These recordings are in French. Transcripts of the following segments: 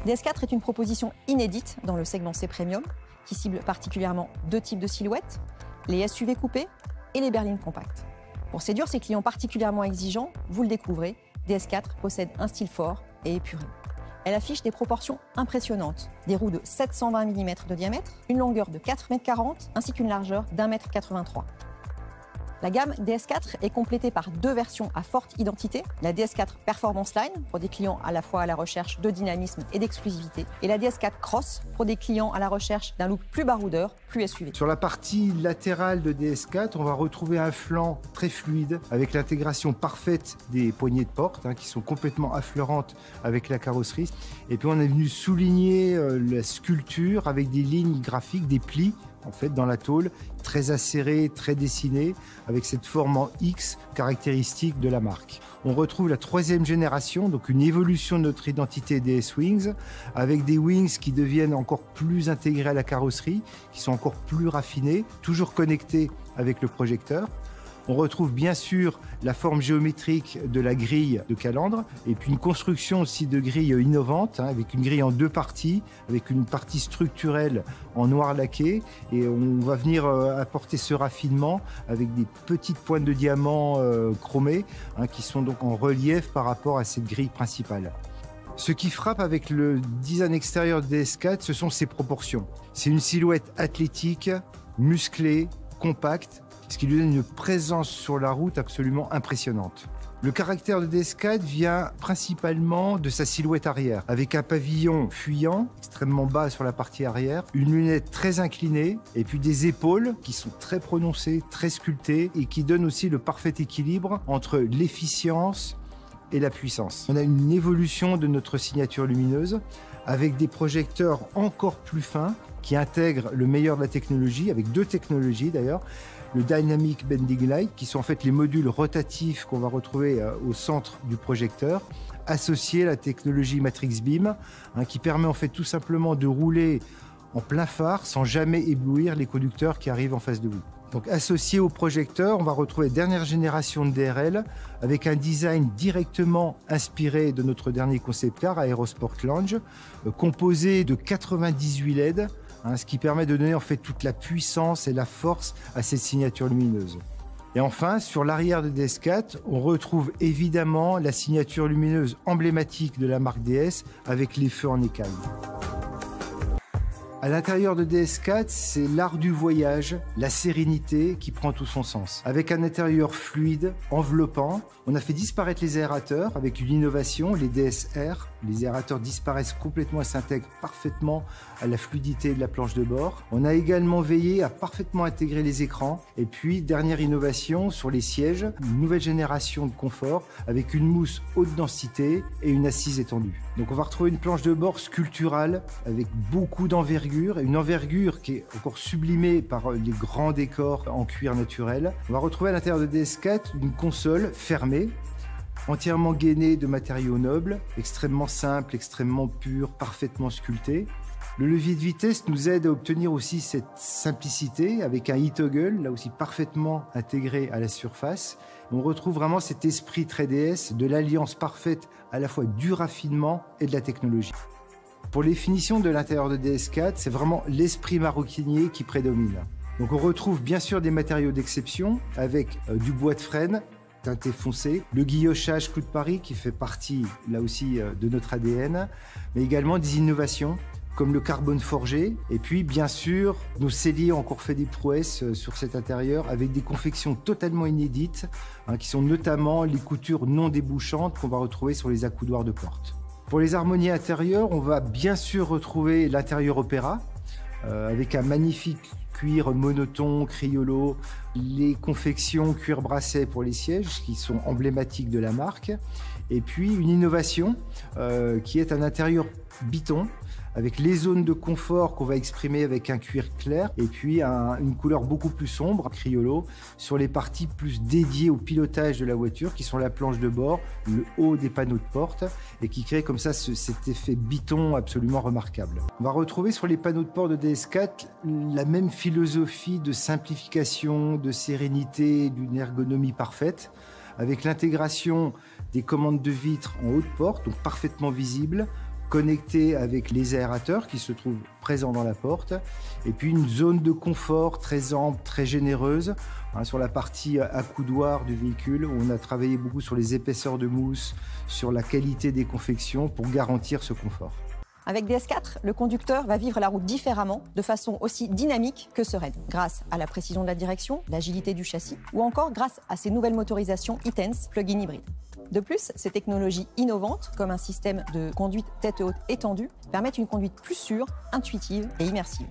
DS4 est une proposition inédite dans le segment C Premium, qui cible particulièrement deux types de silhouettes, les SUV coupés et les berlines compactes. Pour séduire ses clients particulièrement exigeants, vous le découvrez, DS4 possède un style fort et épuré. Elle affiche des proportions impressionnantes, des roues de 720 mm de diamètre, une longueur de 4,40 m ainsi qu'une largeur d'1,83 m. La gamme DS4 est complétée par deux versions à forte identité, la DS4 Performance Line pour des clients à la fois à la recherche de dynamisme et d'exclusivité, et la DS4 Cross pour des clients à la recherche d'un look plus baroudeur, plus SUV. Sur la partie latérale de DS4, on va retrouver un flanc très fluide avec l'intégration parfaite des poignées de porte qui sont complètement affleurantes avec la carrosserie. Et puis on est venu souligner la sculpture avec des lignes graphiques, des plis en fait dans la tôle, très acérés, très dessinés, avec cette forme en X caractéristique de la marque. On retrouve la troisième génération, donc une évolution de notre identité DS Wings, avec des wings qui deviennent encore plus intégrés à la carrosserie, qui sont encore plus raffinés, toujours connectés avec le projecteur. On retrouve bien sûr la forme géométrique de la grille de calandre et puis une construction aussi de grille innovante avec une grille en deux parties, avec une partie structurelle en noir laqué et on va venir apporter ce raffinement avec des petites pointes de diamant chromées qui sont donc en relief par rapport à cette grille principale. Ce qui frappe avec le design extérieur de DS4, ce sont ses proportions. C'est une silhouette athlétique, musclée, compacte, ce qui lui donne une présence sur la route absolument impressionnante. Le caractère de DS4 vient principalement de sa silhouette arrière, avec un pavillon fuyant, extrêmement bas sur la partie arrière, une lunette très inclinée, et puis des épaules qui sont très prononcées, très sculptées, et qui donnent aussi le parfait équilibre entre l'efficience et la puissance. On a une évolution de notre signature lumineuse, avec des projecteurs encore plus fins, qui intègrent le meilleur de la technologie, avec deux technologies d'ailleurs, le Dynamic Bending Light, qui sont en fait les modules rotatifs qu'on va retrouver au centre du projecteur, associés à la technologie Matrix Beam, qui permet en fait tout simplement de rouler en plein phare sans jamais éblouir les conducteurs qui arrivent en face de vous. Donc associé au projecteur, on va retrouver la dernière génération de DRL avec un design directement inspiré de notre dernier concept car Aerosport Lounge, composé de 98 LED, ce qui permet de donner en fait toute la puissance et la force à cette signature lumineuse. Et enfin, sur l'arrière de DS4, on retrouve évidemment la signature lumineuse emblématique de la marque DS avec les feux en écaille. À l'intérieur de DS4, c'est l'art du voyage, la sérénité qui prend tout son sens. Avec un intérieur fluide, enveloppant, on a fait disparaître les aérateurs avec une innovation, les DSR. Les aérateurs disparaissent complètement et s'intègrent parfaitement à la fluidité de la planche de bord. On a également veillé à parfaitement intégrer les écrans. Et puis, dernière innovation sur les sièges, une nouvelle génération de confort avec une mousse haute densité et une assise étendue. Donc on va retrouver une planche de bord sculpturale avec beaucoup d'envergure, une envergure qui est encore sublimée par les grands décors en cuir naturel. On va retrouver à l'intérieur de DS4 une console fermée, entièrement gainée de matériaux nobles, extrêmement simple, extrêmement pur, parfaitement sculpté. Le levier de vitesse nous aide à obtenir aussi cette simplicité avec un e-toggle, là aussi parfaitement intégré à la surface. On retrouve vraiment cet esprit très DS, de l'alliance parfaite à la fois du raffinement et de la technologie. Pour les finitions de l'intérieur de DS4, c'est vraiment l'esprit maroquinier qui prédomine. Donc on retrouve bien sûr des matériaux d'exception avec du bois de frêne, teinté foncé, le guillochage Clou de Paris qui fait partie là aussi de notre ADN, mais également des innovations comme le carbone forgé, et puis bien sûr, nos selliers ont encore fait des prouesses sur cet intérieur avec des confections totalement inédites, qui sont notamment les coutures non débouchantes qu'on va retrouver sur les accoudoirs de porte. Pour les harmonies intérieures, on va bien sûr retrouver l'intérieur opéra, avec un magnifique cuir monotone, criollo, les confections cuir brasset pour les sièges qui sont emblématiques de la marque, et puis une innovation qui est un intérieur biton, avec les zones de confort qu'on va exprimer avec un cuir clair et puis une couleur beaucoup plus sombre, criollo, sur les parties plus dédiées au pilotage de la voiture qui sont la planche de bord, le haut des panneaux de porte et qui crée comme ça cet effet biton absolument remarquable. On va retrouver sur les panneaux de porte de DS4 la même philosophie de simplification, de sérénité, d'une ergonomie parfaite, avec l'intégration des commandes de vitres en haut de porte, donc parfaitement visibles, connecté avec les aérateurs qui se trouvent présents dans la porte, et puis une zone de confort très ample, très généreuse, sur la partie accoudoir du véhicule, où on a travaillé beaucoup sur les épaisseurs de mousse, sur la qualité des confections pour garantir ce confort. Avec DS4, le conducteur va vivre la route différemment, de façon aussi dynamique que sereine, grâce à la précision de la direction, l'agilité du châssis, ou encore grâce à ses nouvelles motorisations e-Tense plug-in hybride. De plus, ces technologies innovantes, comme un système de conduite tête haute étendue, permettent une conduite plus sûre, intuitive et immersive.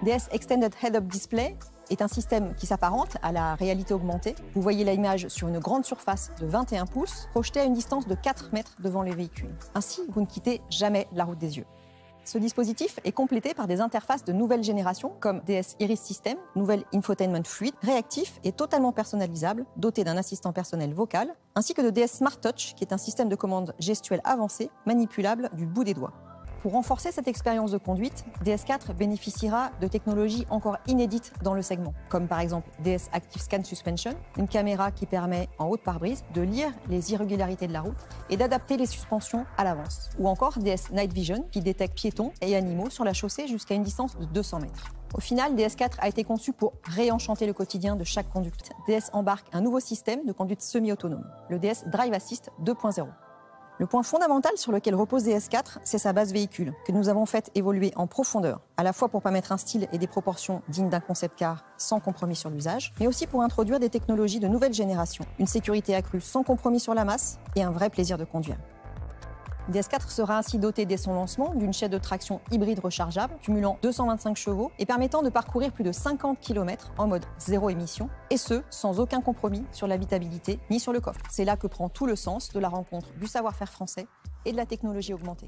DS Extended Head-Up Display est un système qui s'apparente à la réalité augmentée. Vous voyez l'image sur une grande surface de 21 pouces, projetée à une distance de 4 mètres devant les véhicules. Ainsi, vous ne quittez jamais la route des yeux. Ce dispositif est complété par des interfaces de nouvelle génération comme DS Iris System, nouvel infotainment fluide, réactif et totalement personnalisable, doté d'un assistant personnel vocal, ainsi que de DS Smart Touch, qui est un système de commande gestuelle avancé, manipulable du bout des doigts. Pour renforcer cette expérience de conduite, DS4 bénéficiera de technologies encore inédites dans le segment, comme par exemple DS Active Scan Suspension, une caméra qui permet, en haut de pare-brise, de lire les irrégularités de la route et d'adapter les suspensions à l'avance. Ou encore DS Night Vision, qui détecte piétons et animaux sur la chaussée jusqu'à une distance de 200 mètres. Au final, DS4 a été conçu pour réenchanter le quotidien de chaque conducteur. DS embarque un nouveau système de conduite semi-autonome, le DS Drive Assist 2.0. Le point fondamental sur lequel repose DS4, c'est sa base véhicule, que nous avons fait évoluer en profondeur, à la fois pour permettre un style et des proportions dignes d'un concept car sans compromis sur l'usage, mais aussi pour introduire des technologies de nouvelle génération, une sécurité accrue sans compromis sur la masse et un vrai plaisir de conduire. DS4 sera ainsi doté dès son lancement d'une chaîne de traction hybride rechargeable, cumulant 225 chevaux et permettant de parcourir plus de 50 km en mode zéro émission, et ce, sans aucun compromis sur l'habitabilité ni sur le coffre. C'est là que prend tout le sens de la rencontre du savoir-faire français et de la technologie augmentée.